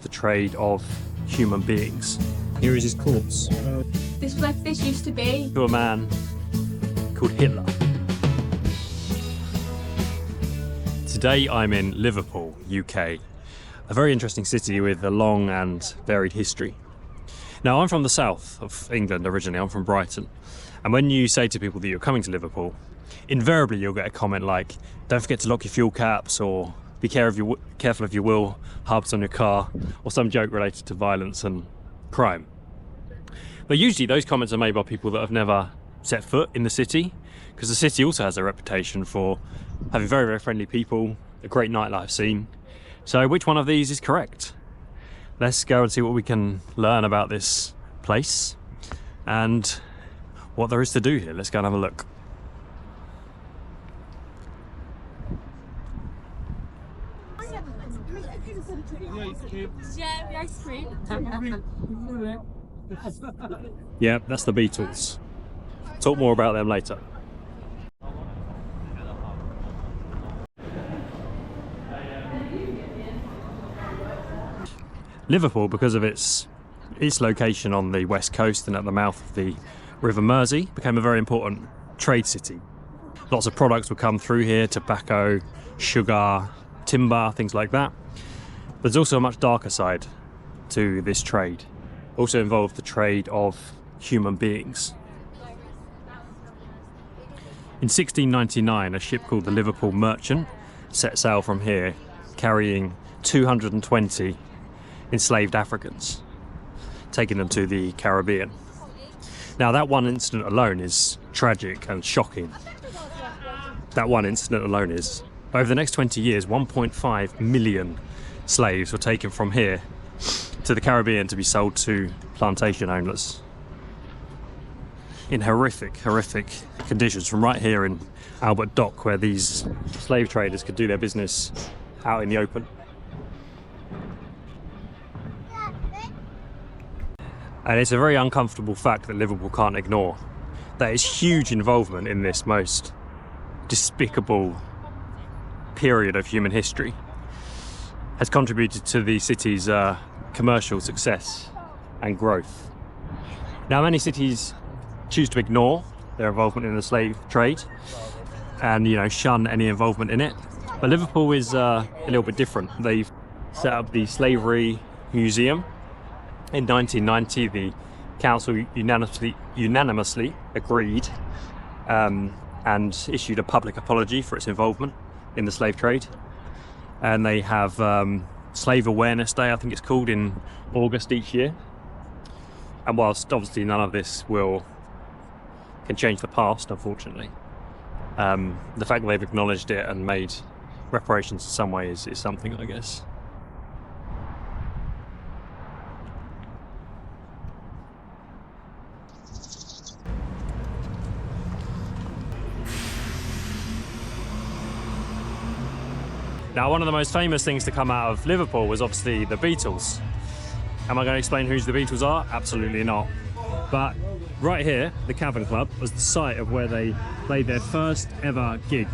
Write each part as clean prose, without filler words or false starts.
the trade of human beings. Here is his corpse. This was where fish used to be. To a man called Hitler. Today I'm in Liverpool, UK, a very interesting city with a long and varied history. Now I'm from the south of England originally, I'm from Brighton, and when you say to people that you're coming to Liverpool, invariably you'll get a comment like, don't forget to lock your fuel caps, or be careful of your wheel hubs on your car, or some joke related to violence and crime. But usually those comments are made by people that have never set foot in the city, because the city also has a reputation for having very, very friendly people, a great nightlife scene. So which one of these is correct? Let's go and see what we can learn about this place and what there is to do here. Let's go and have a look. Yeah, that's the Beatles. Talk more about them later. Liverpool, because of its location on the west coast and at the mouth of the River Mersey, became a very important trade city. Lots of products would come through here: tobacco, sugar, timber, things like that. There's also a much darker side to this trade. Also involved the trade of human beings. In 1699, a ship called the Liverpool Merchant set sail from here, carrying 220 enslaved Africans, taking them to the Caribbean. Now that one incident alone is tragic and shocking. That one incident alone is. Over the next 20 years, 1.5 million slaves were taken from here to the Caribbean to be sold to plantation owners in horrific conditions, from right here in Albert Dock, where these slave traders could do their business out in the open. And it's a very uncomfortable fact that Liverpool can't ignore. That its huge involvement in this most despicable period of human history has contributed to the city's commercial success and growth. Now, many cities choose to ignore their involvement in the slave trade and, shun any involvement in it. But Liverpool is a little bit different. They've set up the Slavery Museum. In 1990, the council unanimously agreed and issued a public apology for its involvement in the slave trade. And they have Slave Awareness Day, I think it's called, in August each year. And whilst obviously none of this can change the past, unfortunately, the fact that they've acknowledged it and made reparations in some way is something, I guess. Now, one of the most famous things to come out of Liverpool was obviously the Beatles. Am I going to explain who the Beatles are? Absolutely not. But right here, the Cavern Club was the site of where they played their first ever gig.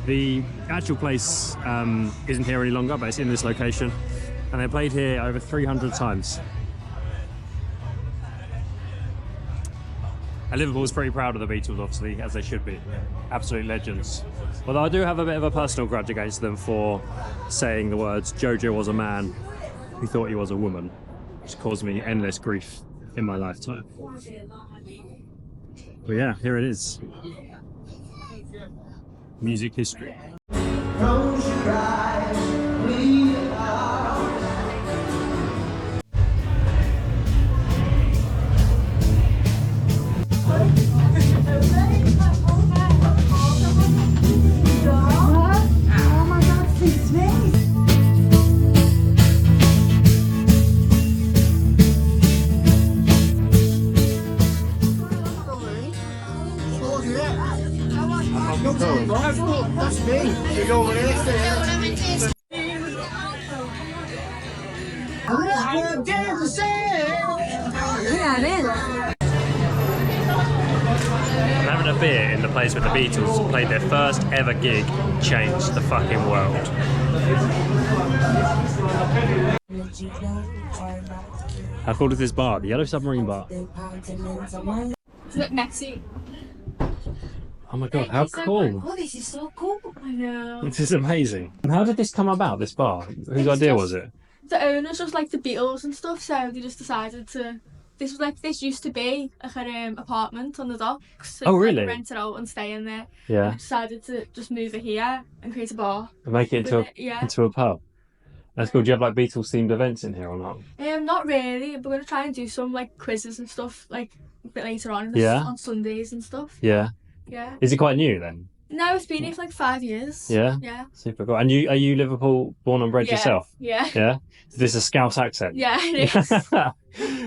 The actual place isn't here any longer, but it's in this location. And they played here over 300 times. And Liverpool's pretty proud of the Beatles, obviously, as they should be. Absolute legends. Although I do have a bit of a personal grudge against them for saying the words, "Jojo was a man who thought he was a woman," which caused me endless grief in my lifetime. But yeah, here it is. Music history. Close your eyes, breathe out. That's me. You over there. I'm having a beer in the place where the Beatles played their first ever gig, changed the fucking world. How cool is this bar? The Yellow Submarine Bar. It's a bit messy. Oh my god, how cool. Oh, this is so cool. I know. This is amazing. And how did this come about, this bar? Whose idea was it? The owners just like the Beatles and stuff, so they just decided to... This used to be like an apartment on the docks. So Oh, really? Rent it out and stay in there. Yeah. And decided to just move it here and create a bar. And make it into a pub. That's cool. Do you have like Beatles themed events in here or not? Not really. We're gonna try and do some like quizzes and stuff like a bit later on. On Sundays and stuff. Yeah. Yeah. Is it quite new then? No, it's been here for like 5 years. Yeah. Yeah. Super cool. And are you Liverpool born and bred yourself? Yeah. Yeah. Is this a Scouse accent? Yeah, it is.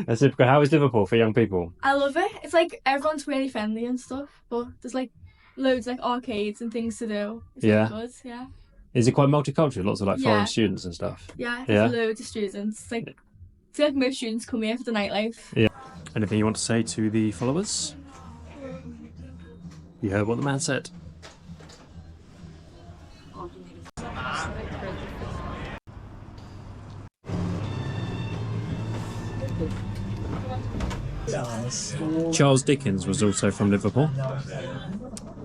That's super cool. How is Liverpool for young people? I love it. It's like everyone's really friendly and stuff, but there's like loads of like arcades and things to do. It's really good. Yeah. Is it quite multicultural? Lots of like foreign students and stuff. Yeah, there's loads of students. I feel like most students come here for the nightlife. Yeah. Anything you want to say to the followers? You heard what the man said. Charles Dickens was also from Liverpool.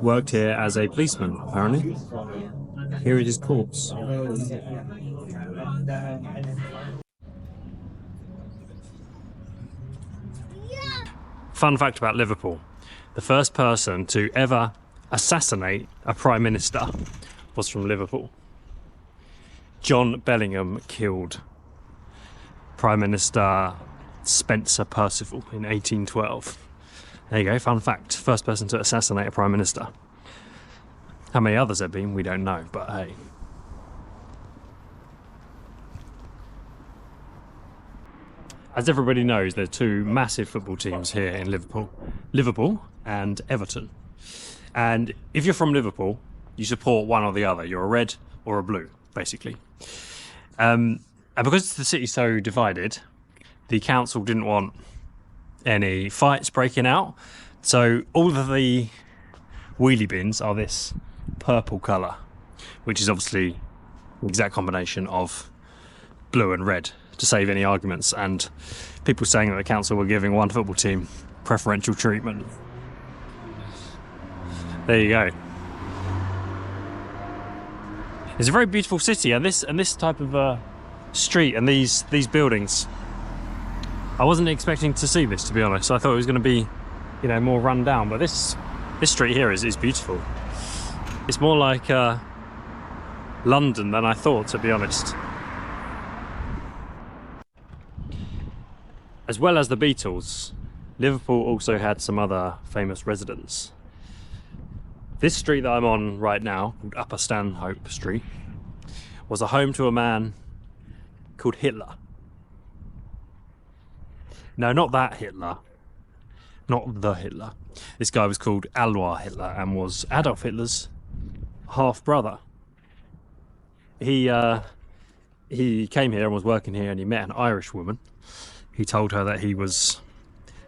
Worked here as a policeman, apparently. Here is his corpse. Fun fact about Liverpool. The first person to ever assassinate a Prime Minister was from Liverpool. John Bellingham killed Prime Minister Spencer Perceval in 1812. There you go, fun fact. First person to assassinate a Prime Minister. How many others there have been, we don't know, but hey. As everybody knows, there are two massive football teams here in Liverpool. Liverpool and Everton. And if you're from Liverpool, you support one or the other. You're a red or a blue, basically. And because the city's so divided, the council didn't want any fights breaking out. So all of the wheelie bins are this purple colour, which is obviously the exact combination of blue and red to save any arguments and people saying that the council were giving one football team preferential treatment. There you go. It's a very beautiful city, and this type of street and these buildings. I wasn't expecting to see this, to be honest. I thought it was going to be, you know, more run down. But this street here is beautiful. It's more like London than I thought, to be honest. As well as the Beatles, Liverpool also had some other famous residents. This street that I'm on right now, called Upper Stanhope Street, was a home to a man called Hitler. No, not that Hitler. Not the Hitler. This guy was called Alois Hitler and was Adolf Hitler's half-brother. He came here and was working here, and he met an Irish woman. He told her that he was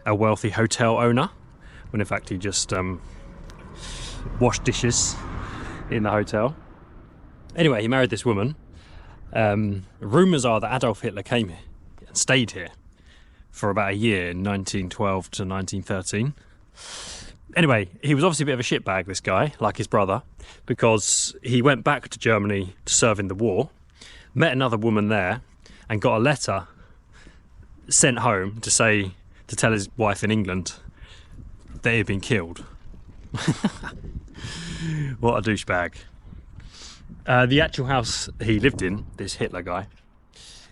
a wealthy hotel owner, when in fact he just washed dishes in the hotel. Anyway, he married this woman. Rumours are that Adolf Hitler came here and stayed here for about a year in 1912 to 1913. Anyway, he was obviously a bit of a shitbag, this guy, like his brother, because he went back to Germany to serve in the war, met another woman there, and got a letter sent home to tell his wife in England that he had been killed. What a douchebag. The actual house he lived in, this Hitler guy,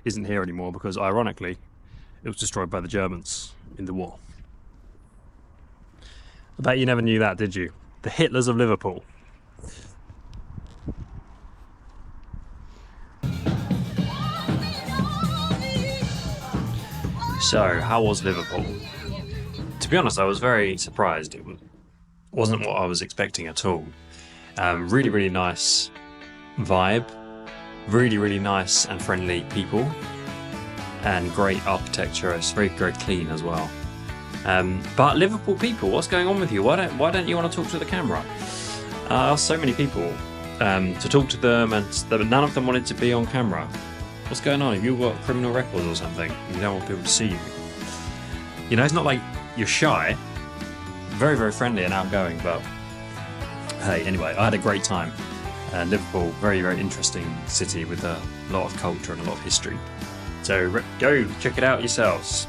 isn't here anymore because, ironically, it was destroyed by the Germans in the war. I bet you never knew that, did you? The Hitlers of Liverpool. So, how was Liverpool? To be honest, I was very surprised. It wasn't what I was expecting at all. Really, really nice vibe. Really, really nice and friendly people. And great architecture. It's very, very clean as well. But Liverpool people, what's going on with you? Why don't you want to talk to the camera? I asked so many people to talk to them, and none of them wanted to be on camera. What's going on? Have you got criminal records or something? You don't want people to see you. You know, it's not like you're shy. Very, very friendly and outgoing, but hey, anyway, I had a great time. Liverpool, very, very interesting city with a lot of culture and a lot of history. So go check it out yourselves.